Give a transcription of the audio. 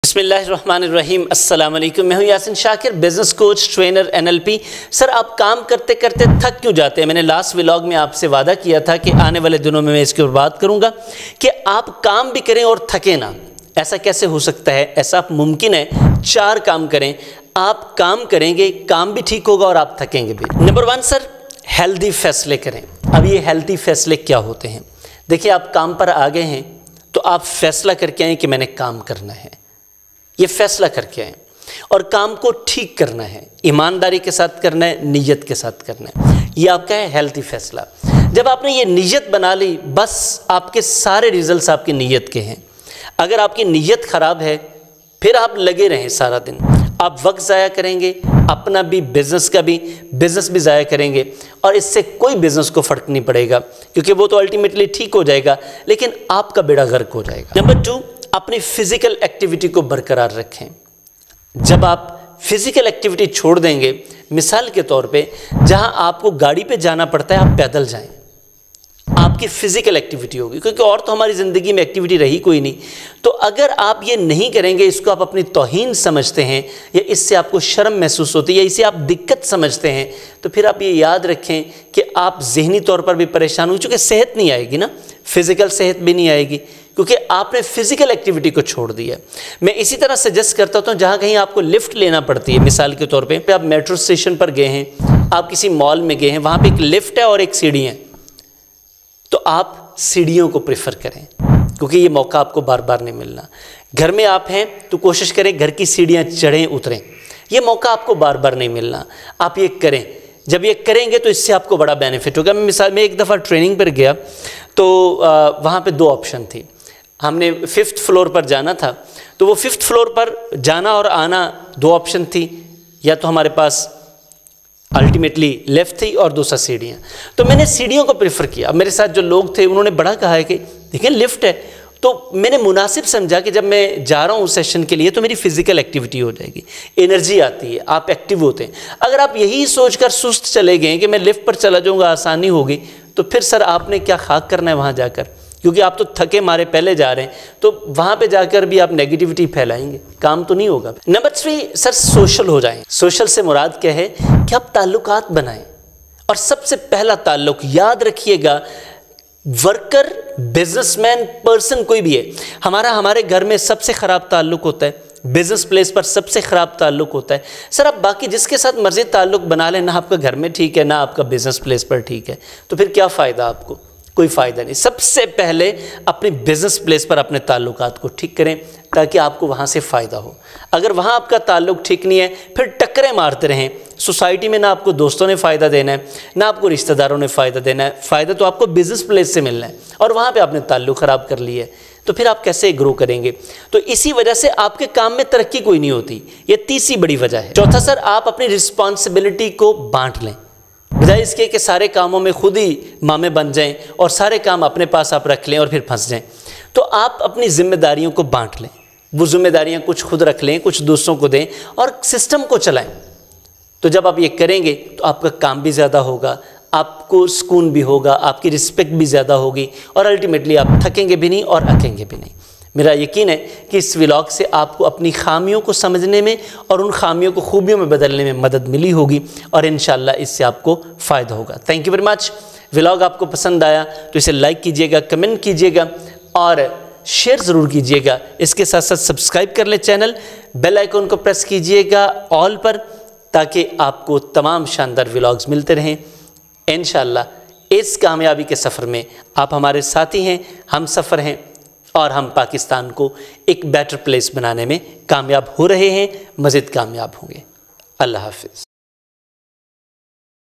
बिस्मिल्लाहिर्रहमानिर्रहीम। अस्सलाम वालेकुम। मैं हूं Yasin Shakir, business coach, trainer, NLP। Sir, आप काम करते करते थक क्यों जाते हैं? मैंने लास्ट व्लॉग में आपसे वादा किया था कि आने वाले दिनों में मैं इसके ऊपर बात करूंगा कि आप काम भी करें और थके ना। ऐसा कैसे हो सकता है? ऐसा मुमकिन है। 4 काम करें, आप काम करेंगे, काम भी ठीक होगा और आप थकेंगे भी। नंबर 1 सर, हेल्दी फैसले करें। अब ये हेल्दी फैसले क्या होते हैं? देखिए, आप काम पर आ गए हैं तो आप फैसला करके आए कि मैंने काम करना है। ये फैसला करके आए और काम को ठीक करना है, ईमानदारी के साथ करना है, नीयत के साथ करना है। ये आपका है हेल्दी फैसला। जब आपने ये नीयत बना ली, बस आपके सारे रिजल्ट्स आपकी नीयत के हैं। अगर आपकी नीयत ख़राब है, फिर आप लगे रहें सारा दिन, आप वक्त ज़ाया करेंगे, अपना भी, बिज़नेस भी ज़ाया करेंगे और इससे कोई बिज़नेस को फ़र्क नहीं पड़ेगा, क्योंकि वो तो अल्टीमेटली ठीक हो जाएगा लेकिन आपका बेड़ा गर्क हो जाएगा। नंबर 2, अपनी फ़िज़िकल एक्टिविटी को बरकरार रखें। जब आप फ़िज़िकल एक्टिविटी छोड़ देंगे, मिसाल के तौर पे जहां आपको गाड़ी पे जाना पड़ता है, आप पैदल जाएं, आपकी फ़िज़िकल एक्टिविटी होगी, क्योंकि और तो हमारी ज़िंदगी में एक्टिविटी रही कोई नहीं। तो अगर आप ये नहीं करेंगे, इसको आप अपनी तौहीन समझते हैं या इससे आपको शर्म महसूस होती है या इसे आप दिक्कत समझते हैं, तो फिर आप ये याद रखें कि आप ज़हनी तौर पर भी परेशान हो, चूँकि सेहत नहीं आएगी ना, फ़िज़िकल सेहत भी नहीं आएगी, क्योंकि आपने फ़िज़िकल एक्टिविटी को छोड़ दिया। मैं इसी तरह सजेस्ट करता हूँ, जहाँ कहीं आपको लिफ्ट लेना पड़ती है, मिसाल के तौर पे आप मेट्रो स्टेशन पर गए हैं, आप किसी मॉल में गए हैं, वहाँ पे एक लिफ्ट है और एक सीढ़ी है, तो आप सीढ़ियों को प्रेफर करें, क्योंकि ये मौका आपको बार बार नहीं मिलना। घर में आप हैं तो कोशिश करें घर की सीढ़ियाँ चढ़ें उतरें, ये मौका आपको बार बार नहीं मिलना। आप ये करें, जब ये करेंगे तो इससे आपको बड़ा बेनिफिट होगा। मैं एक दफ़ा ट्रेनिंग पर गया तो वहाँ पे 2 ऑप्शन थी। हमने 5th फ्लोर पर जाना था, तो वो 5th फ्लोर पर जाना और आना 2 ऑप्शन थी, या तो हमारे पास अल्टीमेटली लेफ़्ट थी और दूसरा सीढ़ियाँ। तो मैंने सीढ़ियों को प्रेफर किया। अब मेरे साथ जो लोग थे उन्होंने बड़ा कहा है कि देखिए लिफ्ट है, तो मैंने मुनासिब समझा कि जब मैं जा रहा हूँ उस सेशन के लिए तो मेरी फ़िज़िकल एक्टिविटी हो जाएगी, एनर्जी आती है, आप एक्टिव होते हैं। अगर आप यही सोचकर सुस्त चले गए कि मैं लिफ्ट पर चला जाऊँगा, आसानी होगी, तो फिर सर आपने क्या खाक करना है वहाँ जाकर, क्योंकि आप तो थके मारे पहले जा रहे हैं, तो वहाँ पे जाकर भी आप नेगेटिविटी फैलाएंगे, काम तो नहीं होगा। नंबर 3 सर, सोशल हो जाएं। सोशल से मुराद क्या है कि आप ताल्लुकात बनाएं, और सबसे पहला ताल्लुक याद रखिएगा, वर्कर, बिजनेसमैन, पर्सन कोई भी है, हमारे घर में सबसे ख़राब ताल्लुक होता है, बिज़नेस प्लेस पर सबसे ख़राब ताल्लुक होता है। सर, आप बाकी जिसके साथ मर्ज़ी ताल्लुक बना लें, ना आपका घर में ठीक है ना आपका बिज़नेस प्लेस पर ठीक है, तो फिर क्या फ़ायदा आपको? कोई फ़ायदा नहीं। सबसे पहले अपने बिज़नेस प्लेस पर अपने ताल्लुकात को ठीक करें, ताकि आपको वहाँ से फ़ायदा हो। अगर वहाँ आपका ताल्लुक ठीक नहीं है, फिर टक्करें मारते रहें सोसाइटी में, ना आपको दोस्तों ने फ़ायदा देना है ना आपको रिश्तेदारों ने फ़ायदा देना है, फ़ायदा तो आपको बिज़नेस प्लेस से मिलना है, और वहाँ पे आपने ताल्लुक ख़राब कर लिया है, तो फिर आप कैसे ग्रो करेंगे? तो इसी वजह से आपके काम में तरक्की कोई नहीं होती। ये तीसरी बड़ी वजह है। चौथा सर, आप अपनी रिस्पॉन्सिबिलिटी को बाँट लें, बजाय इसके कि सारे कामों में खुद ही मामे बन जाएं और सारे काम अपने पास आप रख लें और फिर फंस जाएं। तो आप अपनी जिम्मेदारियों को बांट लें, वो जिम्मेदारियां कुछ खुद रख लें, कुछ दूसरों को दें और सिस्टम को चलाएं। तो जब आप ये करेंगे तो आपका काम भी ज़्यादा होगा, आपको सुकून भी होगा, आपकी रिस्पेक्ट भी ज़्यादा होगी, और अल्टीमेटली आप थकेंगे भी नहीं और अकेंगे भी नहीं। मेरा यकीन है कि इस व्लॉग से आपको अपनी खामियों को समझने में और उन खामियों को खूबियों में बदलने में मदद मिली होगी, और इंशाल्लाह इससे आपको फ़ायदा होगा। Thank you very much. Vlog आपको पसंद आया तो इसे लाइक कीजिएगा, कमेंट कीजिएगा और शेयर ज़रूर कीजिएगा। इसके साथ साथ सब्सक्राइब कर ले चैनल, बेल आइकन को प्रेस कीजिएगा ऑल पर, ताकि आपको तमाम शानदार व्लॉग्स मिलते रहें। इंशाल्लाह इस कामयाबी के सफ़र में आप हमारे साथी हैं, हम सफ़र हैं, और हम पाकिस्तान को एक बेटर प्लेस बनाने में कामयाब हो रहे हैं, मज़ीद कामयाब होंगे। अल्लाह हाफ़िज़।